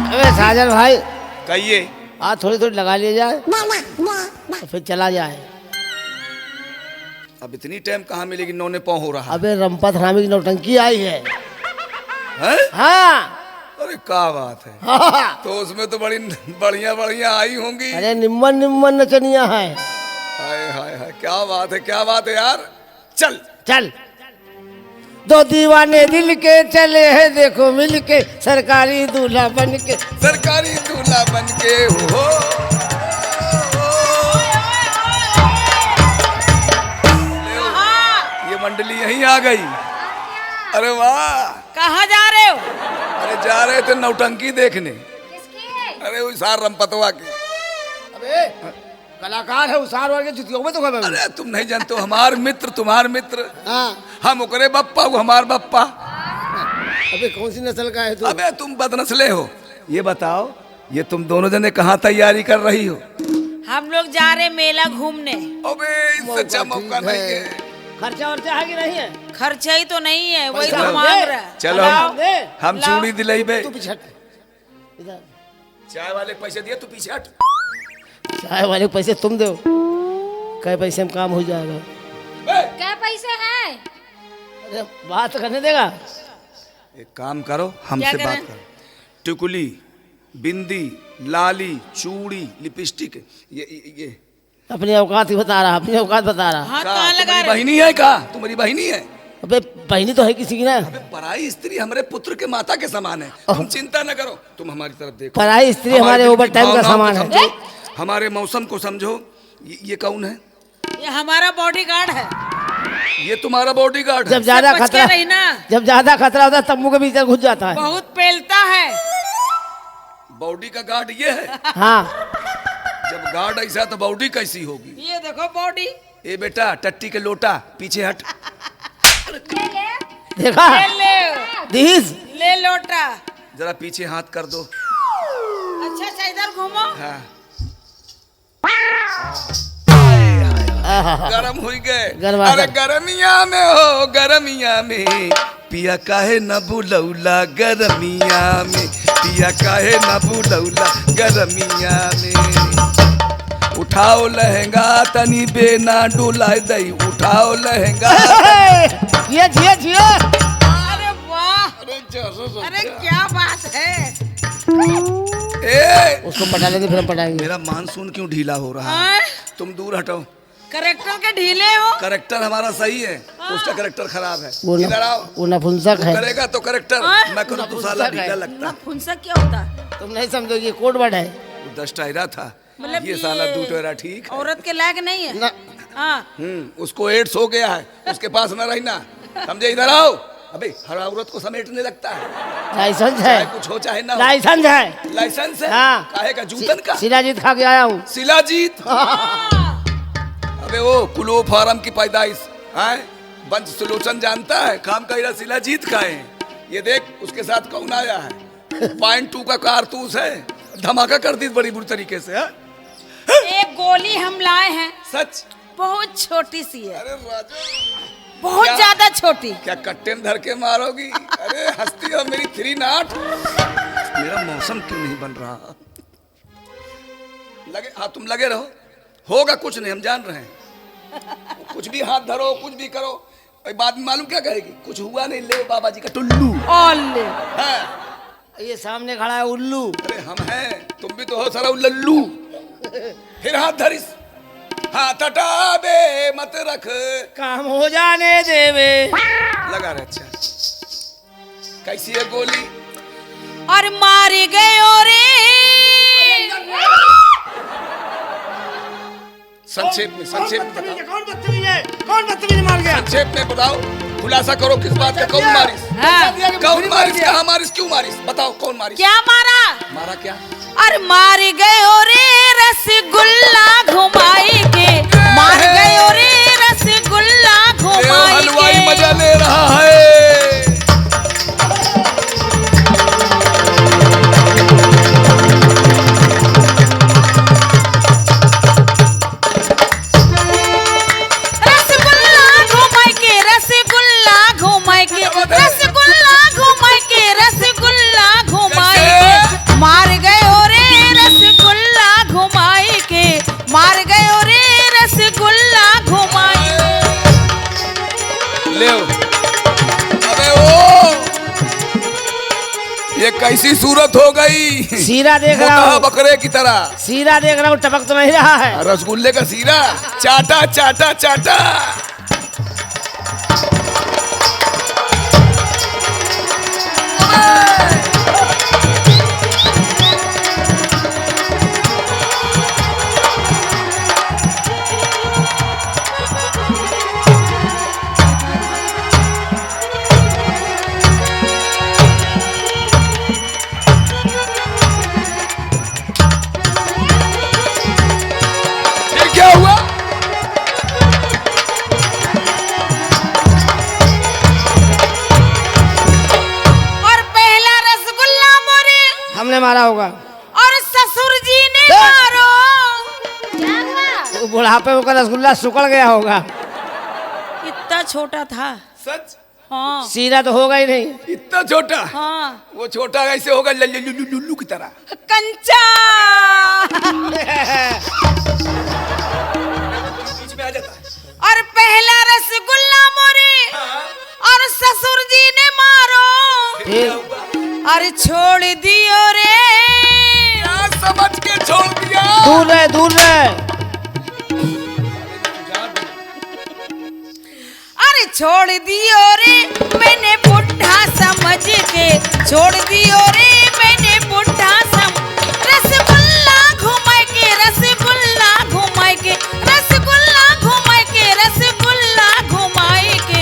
अबे साजन भाई कहिए। थोड़ी थोड़ी लगा लिया जाए तो फिर चला जाए। अब इतनी टाइम कहाँ मिलेगी, नौने पाँव हो रहा। अबे रंपत रामी की नौटंकी आई है। है? हाँ अरे क्या बात है। हाँ। तो उसमें तो बड़ी बढ़िया बढ़िया आई होंगी। अरे निम्मन निम्मन नचनिया है। हाय हाय हाय, क्या बात है यार। चल चल दो दीवाने दिल के चले हैं देखो मिल के सरकारी दूल्हा बन के। सरकारी दूल्हा बन के हो। ये मंडली यहीं आ गई। अरे वाह, कहाँ जा रहे हो? अरे जा रहे थे नौटंकी देखने। किसकी? अरे उसार रमपतवा की। अबे कलाकार है उसार वाले जुतियों में तो खबर। अरे तुम नहीं जानते हो, हमार मित्र तुम्हार मित्र। हाँ। हम ओकरे बप्पा, वो हमार बप्पा। अबे कौन सी नस्ल का है तू? अबे तुम बदनस्ले हो। ये बताओ, ये तुम दोनों जने कहाँ तैयारी कर रही हो? हम लोग जा रहे मेला घूमने। अबे इससे अच्छा मौका नहीं है। खर्चा वर्चा है कि नहीं है? खर्चा ही तो नहीं है, वही चलो, तो मांग रहा है। चलो हम लाओ। चूड़ी दिलाइबे। तू पीछे हट। इधर चाय वाले पैसे दिए, तू पीछे हट। चाय वाले के पैसे तुम दो, कई पैसे में काम हो जाएगा। क्या पैसे हैं? अरे बात करने देगा। एक काम करो, क्या हमसे करें? बात करो। टिकुली, बिंदी, लाली, चूड़ी, लिपस्टिक, ये अपनी औकात ही बता रहा, अपनी औकात बता रहा। हाथ का कहाँ लगा तुम्हारी रहे? बहिनी है का? तुम्हारी बहिनी है? अबे बहनी तो है किसी की ना। अबे पराई स्त्री हमारे पुत्र के माता के समान है। तुम चिंता न करो, तुम हमारी तरफ देखो। पराई स्त्री हमारे दिल की ओवर टाइम का भावनाओं सामान को है। समझो, हमारे मौसम को समझो। ये कौन है? ये हमारा बॉडीगार्ड है। ये तुम्हारा बॉडीगार्ड है। जब ज्यादा बच के खतरा, रही ना। जब ज्यादा खतरा होता है तम्बू के भीतर घुस जाता है। बहुत पेलता है। बॉडी का गार्ड ये है। हाँ जब गार्ड ऐसा तो बॉडी कैसी होगी? ये देखो बॉडी। ए बेटा, टट्टी के लोटा पीछे हट। देखा ले ले दीज ले लोटा। जरा पीछे हाथ कर दो। अच्छा अच्छा इधर घूमो। हाँ। गरम हुई गए। गरमा अरे कर। गरमिया में हो, गरमिया में पिया काहे न बुलौला गरमिया में, पिया काहे न बुलौला गरमिया में। उठाओ लहंगा तनी बेना डुलाए दई, उठाओ लहंगा। ये जियो जियो। अरे वाह, अरे क्या बात है। ए, उसको पटा लेंगे फिर हम पटाएंगे। मेरा मानसून क्यों ढीला हो रहा है? हाँ? तुम दूर हटो। करेक्टर के ढीले हो। करेक्टर हमारा सही है, उसका करेक्टर खराब है। वो इधर आओ। वो नपुंसक है। करेगा तो करेक्टर, हाँ? मैं करूँ तो साला नपुंसक है। ढीला लगता है। फुंसा क्या होता है? तुम नहीं समझोगे, ये कोड वर्ड है। वो 10 टायरा था, मतलब ये साला 2 टायरा ठीक है। औरत के लायक नहीं है। ना हाँ उसको एड्स हो गया है, उसके पास न रहना, समझे? इधर आओ। अबे हर औरत को समेटने लगता है, लाइसेंस चाहे है, कुछ हो चाहे ना हो। लाइसेंस है। लाइसेंस है? हाँ। काहे का? जूतन का? शिलाजीत खा के आया हूँ। शिलाजीत। अबे वो कुलो फार्म की पैदाइश है, वंश सुलोचन जानता है, काम का इरा शिलाजीत का है। ये देख उसके साथ कौन आया है, .2 का कारतूस है, धमाका कर दी बड़ी बुरी तरीके से। है? एक गोली हम लाए हैं, सच? बहुत छोटी सी है, अरे राजा, बहुत क्या? ज्यादा छोटी। क्या कट्टे में धर के मारोगी? अरे हंसती हो मेरी 3 नाट। मेरा मौसम क्यों नहीं बन रहा? लगे, हाँ तुम लगे रहो, होगा कुछ नहीं, हम जान रहे हैं। कुछ भी हाथ धरो, कुछ भी करो, बाद में मालूम क्या कहेगी? कुछ हुआ नहीं, ले बाबा जी का टुल्लू ओले है। ये सामने खड़ा है उल्लू। अरे हम हैं, तुम भी तो हो सारा उल्लू। फिर हाथ धरिस, हाथ हटाबे मत रख, काम हो जाने देवे। लगा रहे। अच्छा कैसी है गोली? और मार गए रे। संक्षेप में, संक्षेप में बताओ। कौन बदतमीज है? कौन बदतमीज मार गया? संक्षेप में बताओ, खुलासा करो किस बात का। कौन मारिस? हाँ। कौन मारिस? कहाँ मारिस? क्यों मारिस? बताओ कौन मारिस? क्या मारा? मारा क्या? और मार गए रे रसगुल्ला घुमाई के, मार गए रे रसगुल्ला घुमाई हलवाई के। मजा ले रहा है। रसगुल्ला घुमाई के, रसगुल्ला घुमाई के, रसगुल्ला घुमाई के, रसगुल्ला घुमाई के। मार ये कैसी सूरत हो गई? सीरा देख रहा मोटा हूँ, बकरे की तरह। सीरा देख रहा हूँ, टपक तो नहीं रहा है। रसगुल्ले का सीरा, चाटा चाटा चाटा। ये क्या हुआ? और पहला रसगुल्ला मोरे हमने मारा होगा। और ससुर जी ने मारो। क्या हुआ? वो बुढ़ापे में का रसगुल्ला सुकड़ गया होगा। इतना छोटा था। सच? हाँ सीरा तो होगा ही नहीं। इतना छोटा? हाँ वो छोटा ऐसे होगा लुल्लू की तरह। कंचा। बीच में आ जाता है। और पहला रसगुल्ला मोरे और ससुर जी ने मारो। फिर और छोड़ दियो रे। क्या समझ के छोड़ दिया? दूर रहे, दूर रहे। अरे छोड़ दियो रे मैंने बुढ़ा समझ के। छोड़ दियो रे मैंने बुढ़ा रसगुल्ला घुमाए के, रसगुल्ला घुमाए के, रसगुल्ला घुमाए के, रसगुल्ला घुमाए के।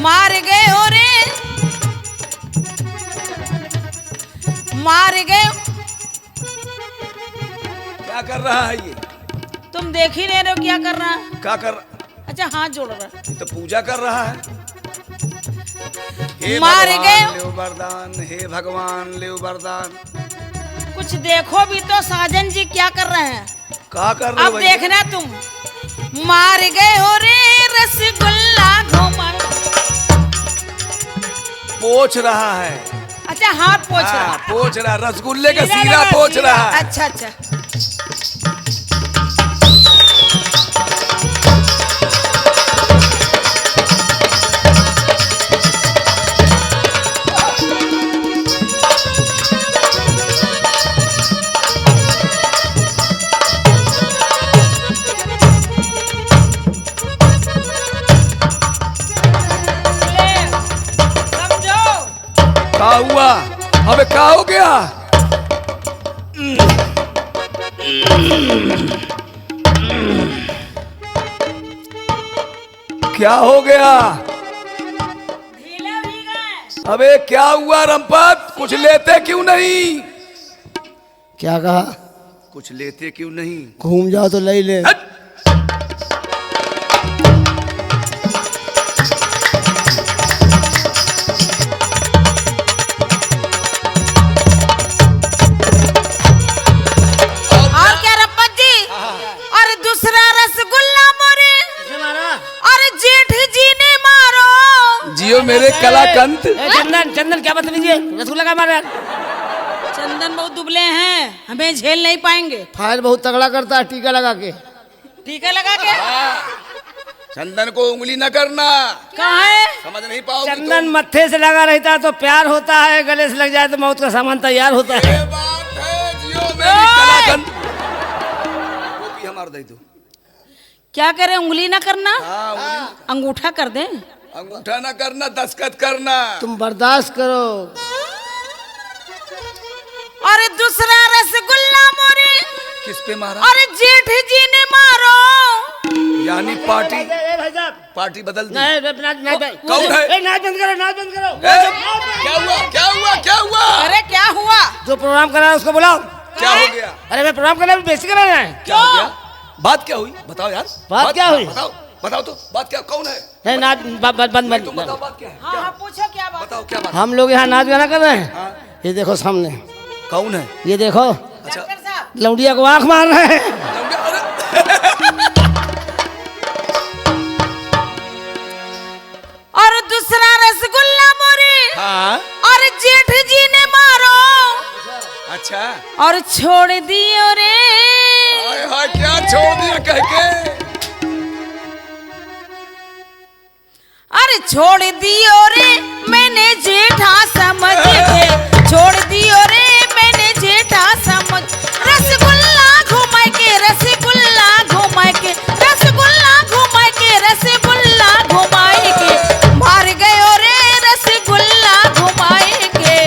मार गए हो रे, मार गए। क्या कर रहा है ये? तुम देख ही नहीं रहे हो क्या कर रहा है? क्या कर? अच्छा हाथ जोड़ रहा है। ये तो पूजा कर रहा है। हे मार भगवान, गए। ले वरदान, हे भगवान ले वरदान। कुछ देखो भी तो साजन जी क्या कर रहे हैं। क्या कर रहे हो अब भैया? देखना तुम। मार गए हो रे रसगुल्ला घुमा। पोछ रहा है। अच्छा हाथ पोछ रहा हाँ, है। पोछ रहा, रसगुल्ले का सीरा सीरा लगा, पोछ सीरा। रहा है। अच्छा अच्छा। ले, समझो। क्या हुआ? अबे क्या हो गया? क्या हो गया? ढीले भी गए। अबे क्या हुआ रंपत? कुछ लेते क्यों नहीं? क्या कहा? कुछ लेते क्यों नहीं? घूम जाओ तो ले ले। हट! और क्या रप्पत जी? और दूसरा रसगुल्ला मोरे और जेठ जी ने मारो। जियो मेरे कलाकंत। ए, चंदन, चंदन क्या बदलीजिए? रसगुल्ला का मारा? चंदन बहुत दुबले हैं, हमें झेल नहीं पाएंगे। फायर बहुत तगड़ा करता है टीका लगा के। टीका लगा के। चंदन को उंगली न करना, कहाँ है? समझ नहीं पाओगे चंदन मत्थे से लगा रहता है तो प्यार होता है, गले से लग जाए तो मौत का सामान तैयार होता है। ये बात है, जियो मेरी कलाकंत। वो भी हमार दे दो। क्या करे? उंगली ना करना, हाँ, उंगली अंगूठा कर दे। अंगूठा न करना, दस्तखत करना। तुम बर्दाश्त करो। और दूसरा रसगुल्ला मोरे किस पे मारा? और जेठ जी ने मारो। यानी पार्टी, भाई साहब, पार्टी बदल दी। नहीं, नाच भाई। कौन है? ए, नाच बंद करो, नाच बंद करो। ए, क्या हुआ? क्या हुआ? क्या हुआ? अरे क्या हुआ? जो प्रोग्राम करा है उसको बुलाओ। क्या हो गया? अरे मैं प्रोग्राम करना बेइज्जती करा रहा है। क्या हो गया? बात क्या हुई? बताओ यार। बात क्या हुई? बताओ, बताओ तो बात क्या? कौन है? नहीं, नाच बंद तुम बताओ बात क्या है? हाँ हाँ पूछो क्या बात? बताओ क्या बात? हम लोग यहाँ नाच गाना कर रहे हैं। हाँ। ये देखो सामने, कौन है? ये देखो अच्छा, डॉक्टर साहब। लौंडिया को आंख मार रहे हैं। अरे, और दूसरा रसगुल्ला मोरे हाँ, और जेठ जी ने मारो। अच्छा। और छोड़ दियो रे। हाय हाय, क्या छोड़ दिया कह के? अरे छोड़ दियो रे मैंने जेठा समझ के, छोड़ दियो रे मैंने जेठा समझ। रसगुल्ला घुमाए के, रसगुल्ला घुमाए के, रसगुल्ला घुमाए के, रसगुल्ला घुमाए के, मार गयो रे रसगुल्ला घुमाए के।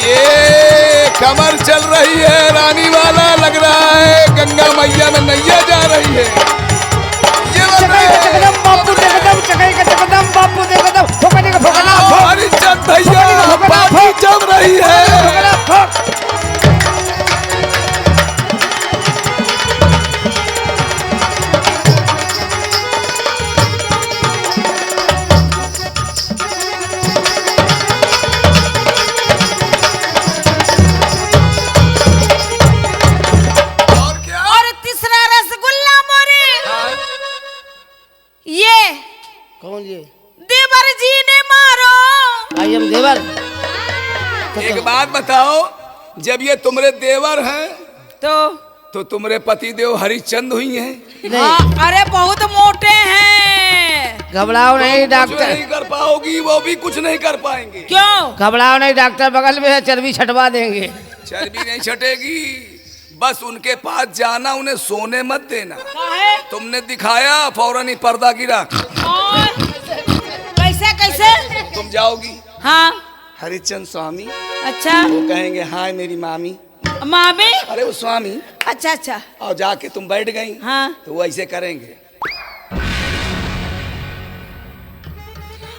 ये कमर चल रही है रानी वाला लग रहा है, गंगा मैया में नैया जा रही है। ये चकदम बापू देखदम, चकदम बापू देखदम, ठोकने का ठोकना, हरिचंद भैया पार्टी जम रही है। और तीसरा रसगुल्ला मोरे, ये कौन ये? देवर जी ने मारो। आई एम देवर। एक बात बताओ, जब ये तुम्हारे देवर हैं तो तुम्हारे पति देव हरिचंद हुई हैं? हाँ, अरे बहुत मोटे हैं। घबराओ नहीं कुछ डॉक्टर, नहीं कर पाओगी, वो भी कुछ नहीं कर पाएंगे। क्यों? घबराओ नहीं डॉक्टर, बगल में है, चर्बी छटवा देंगे। चर्बी नहीं छटेगी, बस उनके पास जाना, उन्हें सोने मत देना। काहे? तुमने दिखाया फौरन ही पर्दा गिरा। और कैसे कैसे? तुम जाओगी हाँ, हरिचंद स्वामी, अच्छा वो कहेंगे हाय मेरी मामी, मामी, अरे वो स्वामी, अच्छा अच्छा, और जाके तुम बैठ गई हाँ तो वो ऐसे करेंगे,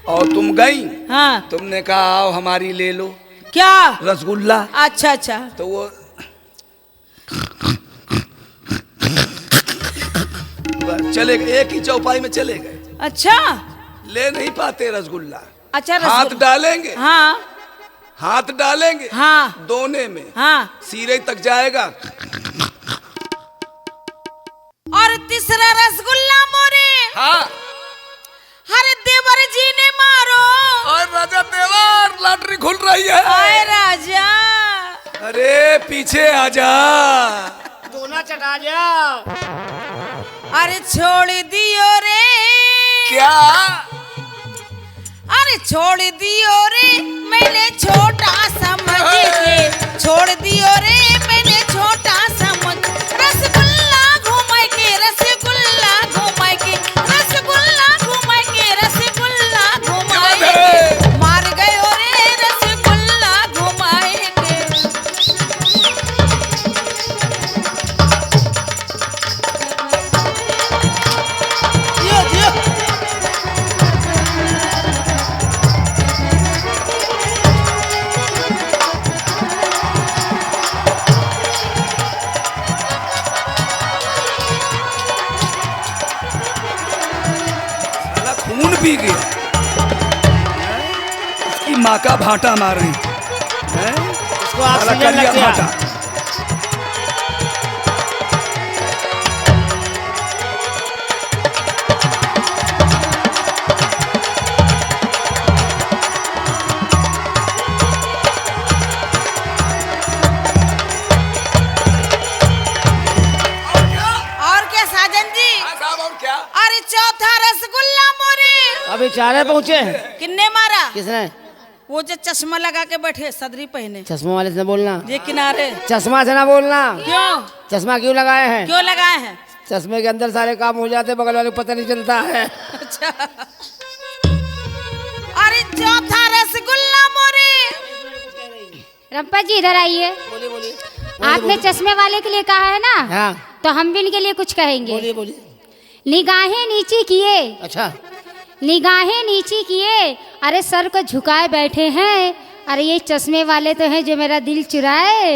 और तुम गई, हाँ, तुमने कहा आओ हमारी ले लो क्या? रसगुल्ला, अच्छा अच्छा, तो वो बस चले गए, एक ही चौपाई में चले गए, अच्छा ले नहीं पाते रसगुल्ला। अच्छा, हाथ डालेंगे, हाँ हाथ डालेंगे, हाँ दोने में, हाँ, सिरे तक जाएगा। और तीसरा रसगुल्ला मोरे, हाँ, हरे देवर जी ने मारो। और राजा देवर लॉटरी खुल रही है। आए राजा, अरे पीछे आजा, दोना चटा जाओ। अरे छोड़ दियो रे, क्या? अरे छोड़ दियो रे मैंने छोटा समझ के, छोड़ दियो रे मैंने छोटा समझ। रसगुल्ला घुमाए के, रसगुल्ला घुमाए के, रसगुल्ला घुमाए के, रसगुल्ला घुमाए के, मार गयो रे रसगुल्ला घुमाए के। दियो दियो। साला खून पी गया, इसकी माँ का भाटा मार रही है, इसको साला ऑक्सीजन कलिया लग गया। भाटा। और क्या साजन जी? हाँ साहब, और क्या? अरे चौथा रसगुल्ला मोरे, अभी चारे पहुंचे हैं। किन्ने मारा? किसने? वो जो चश्मा लगा के बैठे, सदरी पहने, चश्मा वाले से बोलना, ये किनारे। चश्मा से ना बोलना। क्यों? चश्मा क्यों लगाए हैं? क्यों लगाए हैं? चश्मे के अंदर सारे काम हो जाते, बगल वाले को पता नहीं चलता है। अच्छा, अरे चौथा रसगुल्ला मोरे, रंपा जी इधर आइए। बोलिए बोलिए। आपने चश्मे वाले के लिए कहा है ना, हाँ तो हम भी इनके लिए कुछ कहेंगे। बोलिए बोलिए। निगाहें नीची किए, अच्छा, निगाहें नीची किए, अरे सर को झुकाए बैठे हैं। अरे ये चश्मे वाले तो हैं जो मेरा दिल चुराए।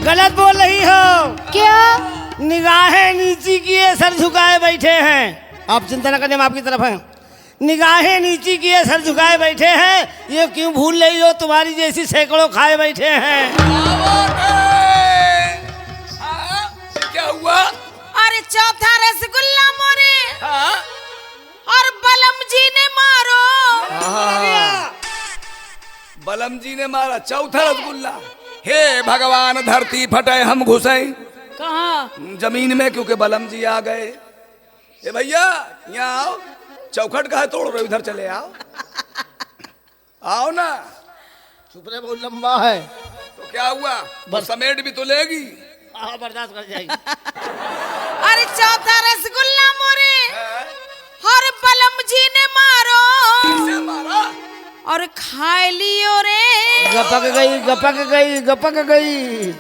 गलत बोल रही हो। क्यों? निगाहें नीची किए सर झुकाए बैठे हैं। आप चिंता न करें, हम आपकी तरफ हैं। निगाहें नीची किए सर झुकाए बैठे हैं, ये क्यों भूल रही हो? तुम्हारी जैसी सैकड़ों खाए बैठे हैं। क्या हुआ? अरे चौथा रसगुल्ला मोरे, हाँ? और बलम जी ने मारो। बलम जी ने मारा चौथा रसगुल्ला। हे भगवान धरती फटे हम घुसे कहाँ? जमीन में क्योंकि बलम जी आ गए। ए भैया यहाँ आओ, चौखट का है तोड़ रहे, इधर चले आओ, आओ ना। सुपरे बहुत लंबा है। तो क्या हुआ, बस समेट भी तो लेगी। हाँ बर्दाश्त कर जाएगी। अरे चौथा रसगुल्ला मोरे और बलम जी ने मारो किसे मारा? और खाए लियो रे। गपक गई गपक गई गपक गई।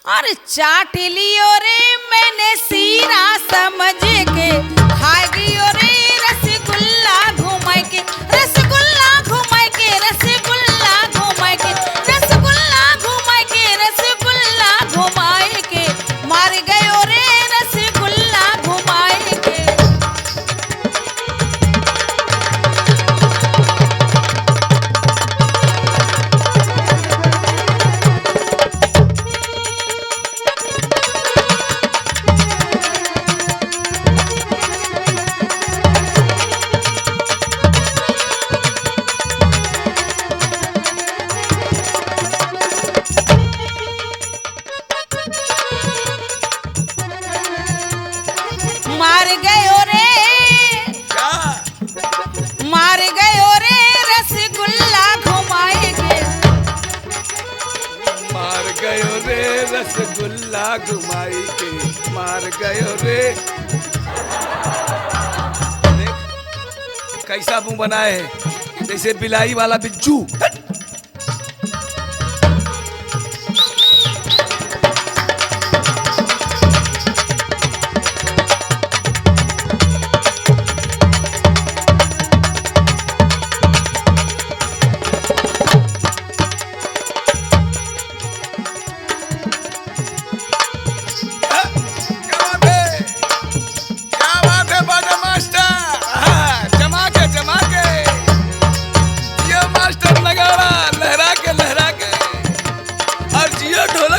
और चाट लियो रे मैंने सीरा समझ के। खाए लियो रे रसगुल्ला घुमाए के, रसगुल्ला घुमाए के, रसगुल्ला घुमाए के, रसगुल्ला घुमाए के, रसगुल्ला घुमाए के। मार गयो रे रसगुल्ला घुमाए के। मार गयो रे, क्या? मार गयो रे रसगुल्ला घुमाए के। मार गयो रे रसगुल्ला घुमाई के, मार गयो रे। देख कैसा मुंह बनाए है, जैसे बिलाई वाला बिज्जू। ढोलक